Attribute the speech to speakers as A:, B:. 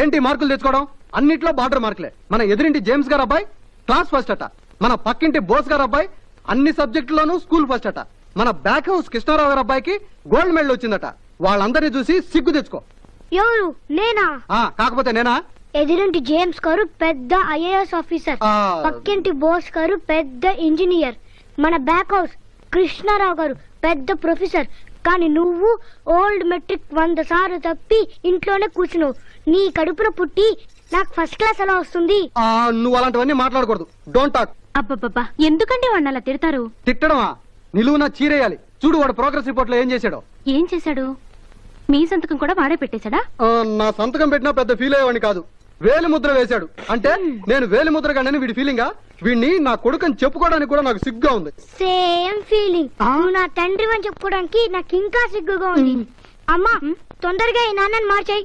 A: ఏంటి మార్కులు తెచ్చుకోవడం? అన్నిట్లో బార్డర్ మార్కులే. మన ఎదురింటి జేమ్స్ గారు అబ్బాయి క్లాస్ ఫస్ట్ అట. మన పక్కింటి బోస్ గారు అబ్బాయి అన్ని సబ్జెక్టులోనూ స్కూల్ ఫస్ట్ అట. మన బ్యాక్ హౌస్ కృష్ణారావు గారు అబ్బాయికి గోల్డ్ మెడల్ వచ్చిందట. వాళ్ళందరినీ చూసి సిగ్గు తెచ్చుకో.
B: ఎవరు? నేనా?
A: కాకపోతే నేనా?
B: ఎదురింటి జేమ్స్ గారు పెద్ద ఐఏఎస్ ఆఫీసర్, పక్కింటి బోస్ గారు పెద్ద ఇంజనీర్, మన బ్యాక్ హౌస్ కృష్ణారావు గారు పెద్ద ప్రొఫెసర్. కానీ నువ్వు ఓల్డ్ మెట్రిక్ 100 సార్లు తప్పి ఇంట్లోనే కూర్చున్నావు. నీ కడుపున పుట్టి నాకు ఫస్ట్ క్లాస్ ఎలా వస్తుంది?
A: నువ్వు అలాంటివన్నీ మాట్లాడకూడదు. Don't talk.
C: అబ్బబ్బబ్బా, ఎందుకంటే వాడిని అలా తిడతారు?
A: తిట్టడమా? నిలువునా చీరేయాలి. చూడు వాడు ప్రోగ్రెస్ రిపోర్ట్ లో ఏం చేశాడో.
C: ఏం చేశాడు? మీ సంతకం కూడా వాడే పెట్టేశాడా?
A: నా సంతకం పెట్టినా పెద్ద ఫీల్ అయ్యేవాడిని కాదు. వేలి ముద్ర వేశాడు. అంటే నేను వేలి ముద్ర కానీ వీడి ఫీలింగా? వీడిని నా కొడుకుని చెప్పుకోవడానికి కూడా నాకు సిగ్గుగా ఉంది.
B: Same feeling. నువ్వు నా తండ్రి అని చెప్పుకోవడానికి నాకు ఇంకా సిగ్గుగా ఉంది. అమ్మా, తొందరగా ఈ నాన్నని మార్చేయి.